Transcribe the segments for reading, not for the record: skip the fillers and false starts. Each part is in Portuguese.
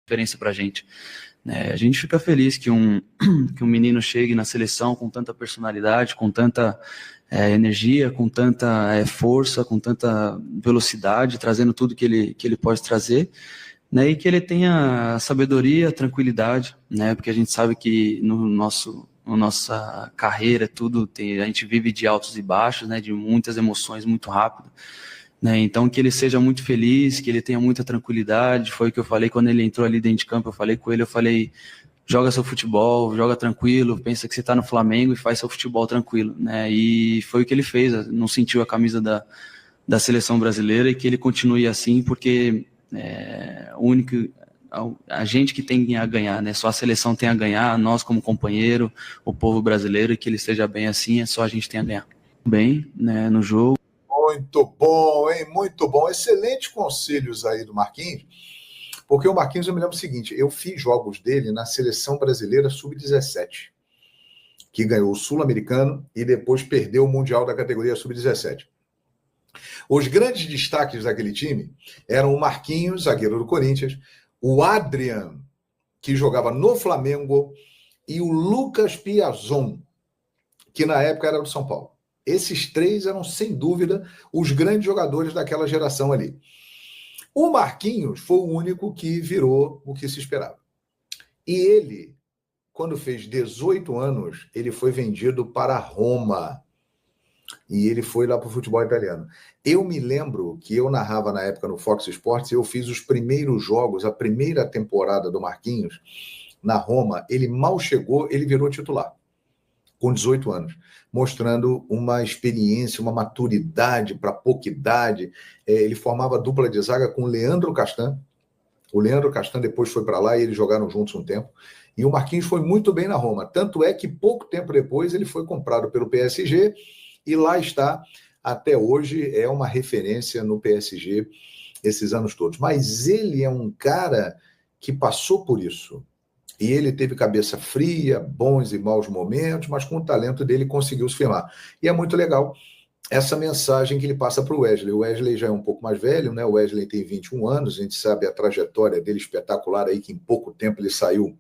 diferença para a gente. A gente fica feliz que um menino chegue na seleção com tanta personalidade, com tanta energia, com tanta força, com tanta velocidade, trazendo tudo que ele pode trazer, né, e que ele tenha sabedoria, tranquilidade, né, porque a gente sabe que nossa carreira, a gente vive de altos e baixos, né, de muitas emoções muito rápido, né, então que ele seja muito feliz, que ele tenha muita tranquilidade. Foi o que eu falei quando ele entrou ali dentro de campo. Eu falei com ele, joga seu futebol, joga tranquilo, pensa que você está no Flamengo e faz seu futebol tranquilo, né, e foi o que ele fez. Não sentiu a camisa da seleção brasileira, e que ele continue assim, porque a gente que tem a ganhar, né? Só a seleção tem a ganhar, nós como companheiro, o povo brasileiro, e que ele esteja bem assim, só a gente tem a ganhar. Bem, né, no jogo. Muito bom, hein? Muito bom. Excelentes conselhos aí do Marquinhos, porque o Marquinhos, eu me lembro o seguinte, eu fiz jogos dele na seleção brasileira sub-17, que ganhou o Sul-Americano e depois perdeu o Mundial da categoria sub-17. Os grandes destaques daquele time eram o Marquinhos, zagueiro do Corinthians, o Adrian, que jogava no Flamengo, e o Lucas Piazon, que na época era do São Paulo. Esses três eram, sem dúvida, os grandes jogadores daquela geração ali. O Marquinhos foi o único que virou o que se esperava. E ele, quando fez 18 anos, ele foi vendido para Roma. E ele foi lá para o futebol italiano. Eu me lembro que eu narrava na época no Fox Sports, e eu fiz os primeiros jogos, a primeira temporada do Marquinhos na Roma. Ele mal chegou, ele virou titular, com 18 anos, mostrando uma experiência, uma maturidade para pouca idade. Ele formava dupla de zaga com o Leandro Castan. O Leandro Castan depois foi para lá e eles jogaram juntos um tempo. E o Marquinhos foi muito bem na Roma. Tanto é que pouco tempo depois ele foi comprado pelo PSG e lá está até hoje, é uma referência no PSG esses anos todos. Mas ele é um cara que passou por isso. E ele teve cabeça fria, bons e maus momentos, mas com o talento dele conseguiu se firmar. E é muito legal essa mensagem que ele passa para o Wesley. O Wesley já é um pouco mais velho, né? O Wesley tem 21 anos, a gente sabe a trajetória dele espetacular aí, que em pouco tempo ele saiu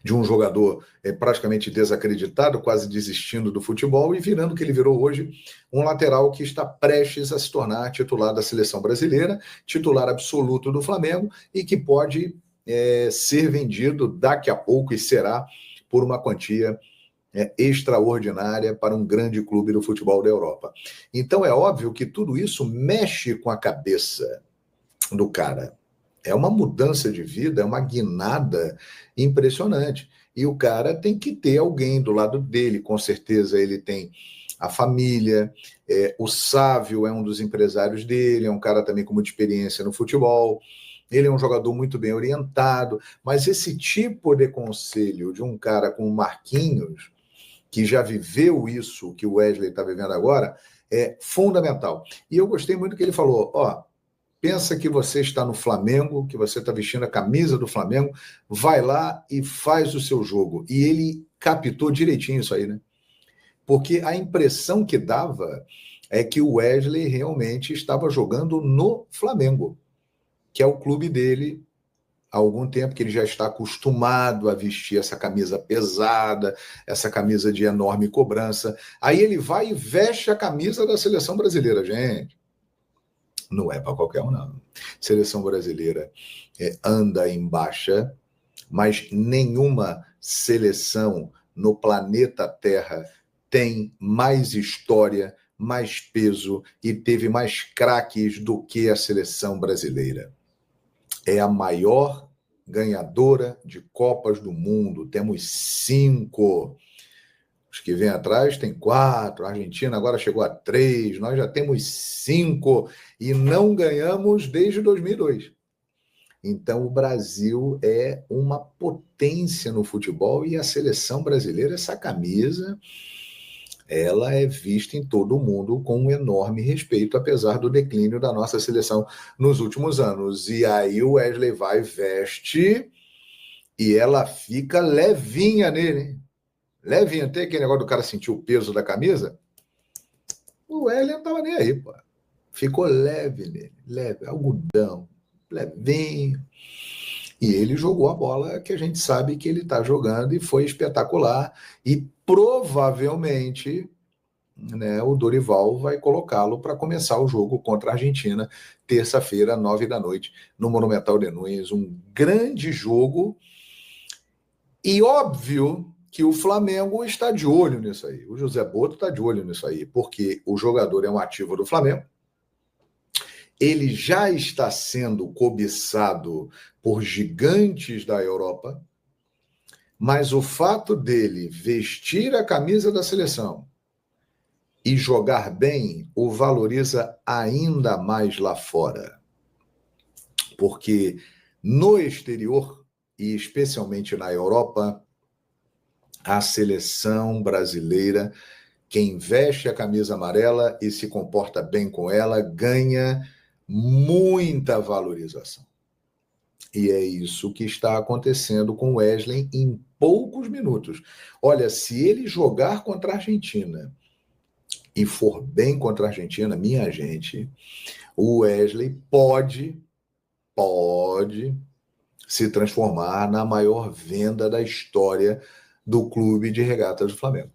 de um jogador praticamente desacreditado, quase desistindo do futebol, e virando o que ele virou hoje, um lateral que está prestes a se tornar titular da seleção brasileira, titular absoluto do Flamengo, e que pode ser vendido daqui a pouco, e será, por uma quantia extraordinária para um grande clube do futebol da Europa. Então é óbvio que tudo isso mexe com a cabeça do cara. É uma mudança de vida, é uma guinada impressionante. E o cara tem que ter alguém do lado dele, com certeza ele tem a família, o Sávio é um dos empresários dele, é um cara também com muita experiência no futebol, ele é um jogador muito bem orientado, mas esse tipo de conselho de um cara como o Marquinhos, que já viveu isso que o Wesley está vivendo agora, é fundamental. E eu gostei muito que ele falou, pensa que você está no Flamengo, que você está vestindo a camisa do Flamengo, vai lá e faz o seu jogo. E ele captou direitinho isso aí, né? Porque a impressão que dava é que o Wesley realmente estava jogando no Flamengo, que é o clube dele há algum tempo, que ele já está acostumado a vestir essa camisa pesada, essa camisa de enorme cobrança. Aí ele vai e veste a camisa da seleção brasileira, gente. Não é para qualquer um, não. Seleção brasileira anda em baixa, mas nenhuma seleção no planeta Terra tem mais história, mais peso e teve mais craques do que a seleção brasileira. É a maior ganhadora de Copas do Mundo. Temos 5. Os que vêm atrás tem 4, a Argentina agora chegou a 3, nós já temos 5 e não ganhamos desde 2002. Então o Brasil é uma potência no futebol e a seleção brasileira, essa camisa, ela é vista em todo o mundo com um enorme respeito, apesar do declínio da nossa seleção nos últimos anos. E aí o Wesley vai, veste e ela fica levinha nele, hein? Levinho, até aquele negócio do cara sentir o peso da camisa, o Wesley não estava nem aí, pô. Ficou leve nele, leve, algodão, levinho. E ele jogou a bola que a gente sabe que ele está jogando e foi espetacular. E provavelmente, né, o Dorival vai colocá-lo para começar o jogo contra a Argentina, terça-feira, 9 da noite, no Monumental de Nunes. Um grande jogo. E óbvio que o Flamengo está de olho nisso aí. O José Boto está de olho nisso aí, porque o jogador é um ativo do Flamengo. Ele já está sendo cobiçado por gigantes da Europa, mas o fato dele vestir a camisa da seleção e jogar bem o valoriza ainda mais lá fora. Porque no exterior, e especialmente na Europa, a seleção brasileira, quem veste a camisa amarela e se comporta bem com ela, ganha muita valorização. E é isso que está acontecendo com o Wesley em poucos minutos. Olha, se ele jogar contra a Argentina e for bem contra a Argentina, minha gente, o Wesley pode se transformar na maior venda da história do clube de regatas do Flamengo.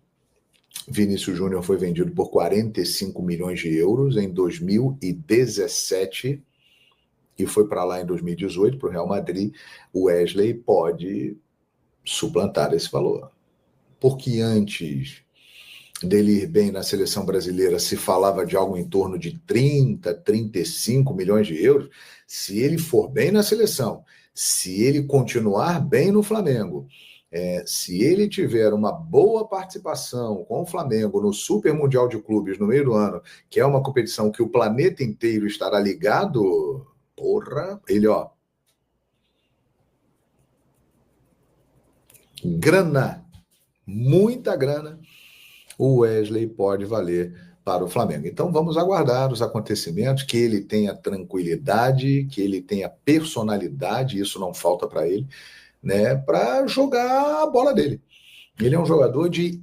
Vinícius Júnior foi vendido por 45 milhões de euros em 2017 e foi para lá em 2018 para o Real Madrid. O Wesley pode suplantar esse valor. Porque antes dele ir bem na seleção brasileira se falava de algo em torno de 30, 35 milhões de euros. Se ele for bem na seleção, se ele continuar bem no Flamengo, se ele tiver uma boa participação com o Flamengo no Super Mundial de Clubes no meio do ano, que é uma competição que o planeta inteiro estará ligado, porra, ele, ó, grana, muita grana, o Wesley pode valer para o Flamengo. Então vamos aguardar os acontecimentos, que ele tenha tranquilidade, que ele tenha personalidade, isso não falta para ele, né, para jogar a bola dele. Ele é um jogador de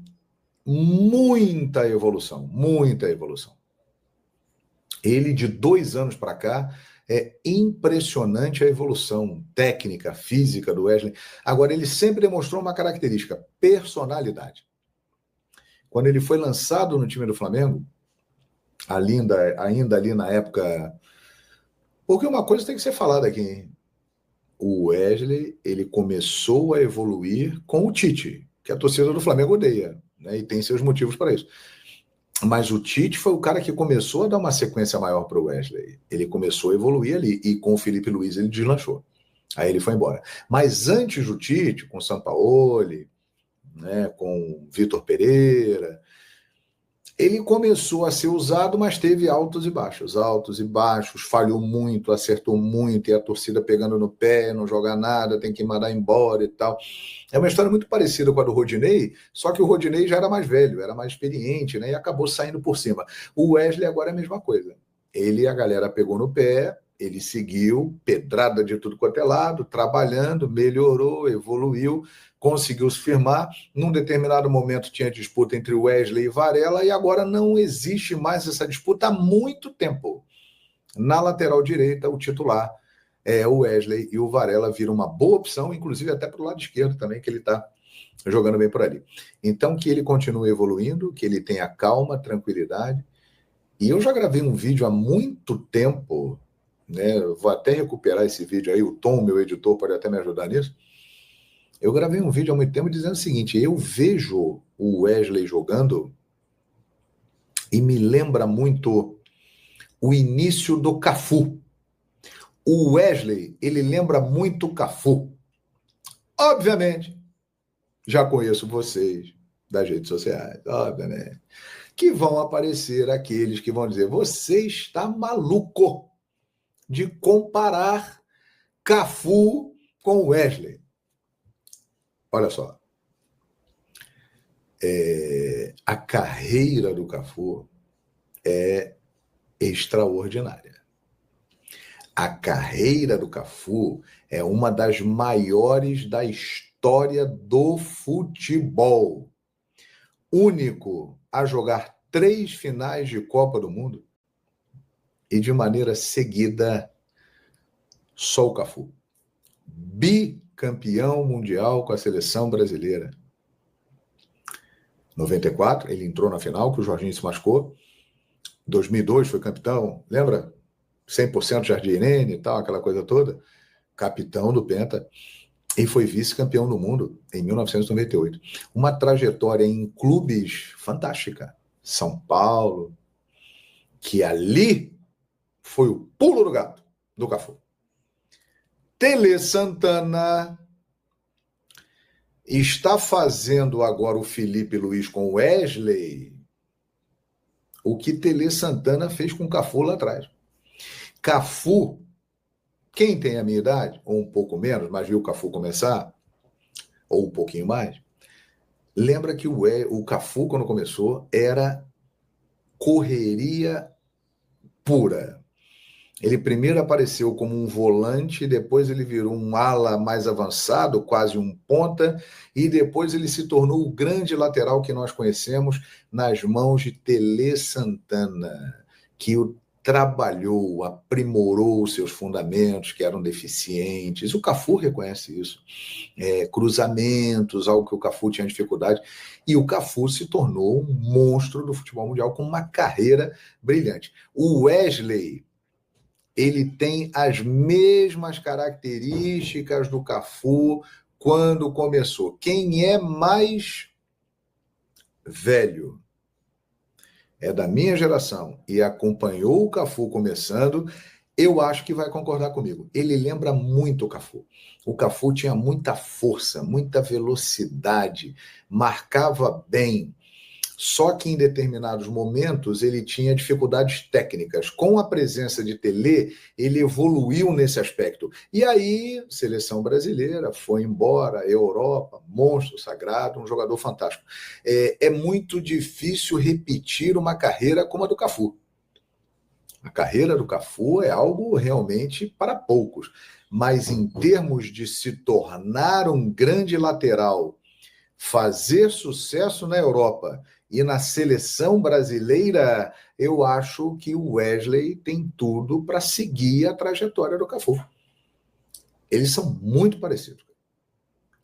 muita evolução, muita evolução. Ele, de 2 anos para cá, é impressionante a evolução técnica, física do Wesley. Agora, ele sempre demonstrou uma característica, personalidade. Quando ele foi lançado no time do Flamengo, ainda ali na época... Porque uma coisa tem que ser falada aqui, hein? O Wesley, ele começou a evoluir com o Tite, que a torcida do Flamengo odeia, né? E tem seus motivos para isso. Mas o Tite foi o cara que começou a dar uma sequência maior para o Wesley. Ele começou a evoluir ali, e com o Felipe Luiz ele deslanchou. Aí ele foi embora. Mas antes do Tite, com o Sampaoli, né, com o Vitor Pereira, ele começou a ser usado, mas teve altos e baixos, falhou muito, acertou muito, e a torcida pegando no pé, não joga nada, tem que mandar embora e tal. É uma história muito parecida com a do Rodinei, só que o Rodinei já era mais velho, era mais experiente, né, e acabou saindo por cima. O Wesley agora é a mesma coisa. A galera pegou no pé, ele seguiu, pedrada de tudo quanto é lado, trabalhando, melhorou, evoluiu, conseguiu se firmar. Num determinado momento tinha disputa entre Wesley e Varela, e agora não existe mais essa disputa há muito tempo. Na lateral direita, o titular é o Wesley, e o Varela vira uma boa opção, inclusive até para o lado esquerdo também, que ele está jogando bem por ali. Então, que ele continue evoluindo, que ele tenha calma, tranquilidade. E eu já gravei um vídeo há muito tempo, né? Vou até recuperar esse vídeo aí, o Tom, meu editor, pode até me ajudar nisso. Eu gravei um vídeo há muito tempo dizendo o seguinte: eu vejo o Wesley jogando e me lembra muito o início do Cafu. O Wesley, ele lembra muito o Cafu. Obviamente, já conheço vocês das redes sociais, obviamente, que vão aparecer aqueles que vão dizer: você está maluco de comparar Cafu com Wesley. Olha só, a carreira do Cafu é extraordinária. A carreira do Cafu é uma das maiores da história do futebol. Único a jogar 3 finais de Copa do Mundo e de maneira seguida, só o Cafu. bicampeão mundial com a seleção brasileira. 94, ele entrou na final, que o Jorginho se machucou. 2002 foi capitão, lembra? 100% Jardim Irene e tal, aquela coisa toda. Capitão do Penta. E foi vice-campeão do mundo em 1998. Uma trajetória em clubes fantástica. São Paulo, que ali foi o pulo do gato do Cafu. Tele Santana está fazendo agora o Felipe Luiz com o Wesley o que Tele Santana fez com o Cafu lá atrás. Cafu, quem tem a minha idade, ou um pouco menos, mas viu o Cafu começar, ou um pouquinho mais, lembra que o Cafu, quando começou, era correria pura. Ele primeiro apareceu como um volante, depois ele virou um ala mais avançado, quase um ponta, e depois ele se tornou o grande lateral que nós conhecemos nas mãos de Tele Santana, que o trabalhou, aprimorou os seus fundamentos, que eram deficientes. O Cafu reconhece isso. Cruzamentos, algo que o Cafu tinha dificuldade. E o Cafu se tornou um monstro do futebol mundial com uma carreira brilhante. O Wesley, ele tem as mesmas características do Cafu quando começou. Quem é mais velho, é da minha geração e acompanhou o Cafu começando, eu acho que vai concordar comigo. Ele lembra muito o Cafu. O Cafu tinha muita força, muita velocidade, marcava bem. Só que em determinados momentos ele tinha dificuldades técnicas. Com a presença de Tele, ele evoluiu nesse aspecto. E aí, seleção brasileira, foi embora, Europa, monstro sagrado, um jogador fantástico. É muito difícil repetir uma carreira como a do Cafu. A carreira do Cafu é algo realmente para poucos. Mas em termos de se tornar um grande lateral, fazer sucesso na Europa e na seleção brasileira, eu acho que o Wesley tem tudo para seguir a trajetória do Cafu. Eles são muito parecidos.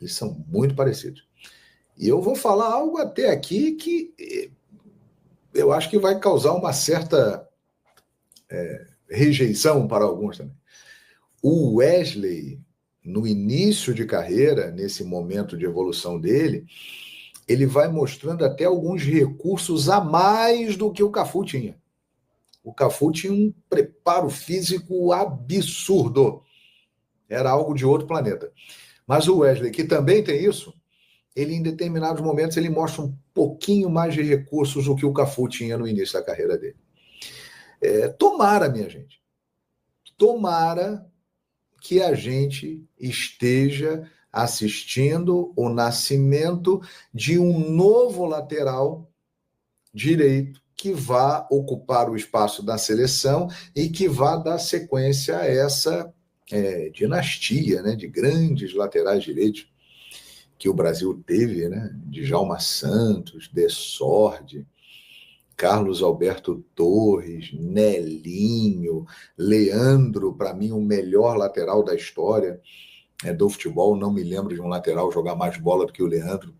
Eles são muito parecidos. E eu vou falar algo até aqui que eu acho que vai causar uma certa rejeição para alguns também. O Wesley, no início de carreira, nesse momento de evolução dele, ele vai mostrando até alguns recursos a mais do que o Cafu tinha. O Cafu tinha um preparo físico absurdo. Era algo de outro planeta. Mas o Wesley, que também tem isso, ele em determinados momentos ele mostra um pouquinho mais de recursos do que o Cafu tinha no início da carreira dele. Tomara, minha gente. Tomara que a gente esteja assistindo o nascimento de um novo lateral direito que vá ocupar o espaço da seleção e que vá dar sequência a essa dinastia, né, de grandes laterais direitos que o Brasil teve, né, Djalma Santos, Dessordi, Carlos Alberto Torres, Nelinho, Leandro, para mim o melhor lateral da história do futebol. Não me lembro de um lateral jogar mais bola do que o Leandro,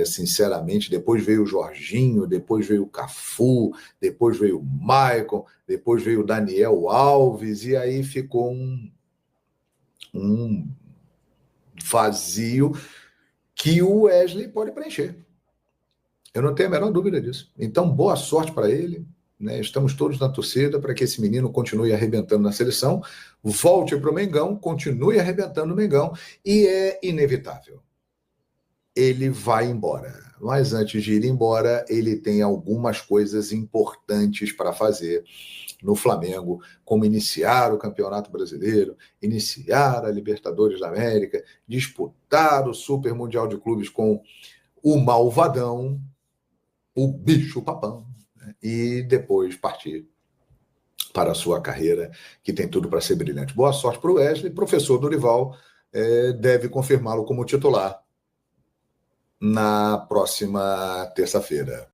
sinceramente. Depois veio o Jorginho, depois veio o Cafu, depois veio o Maicon, depois veio o Daniel Alves, e aí ficou um vazio que o Wesley pode preencher. Eu não tenho a menor dúvida disso. Então, boa sorte para ele, né? Estamos todos na torcida para que esse menino continue arrebentando na seleção, volte para o Mengão, continue arrebentando no Mengão, e é inevitável. Ele vai embora. Mas antes de ir embora, ele tem algumas coisas importantes para fazer no Flamengo, como iniciar o Campeonato Brasileiro, iniciar a Libertadores da América, disputar o Super Mundial de Clubes com o Malvadão, o bicho-papão, né? E depois partir para a sua carreira, que tem tudo para ser brilhante. Boa sorte para o Wesley. Professor Dorival deve confirmá-lo como titular na próxima terça-feira.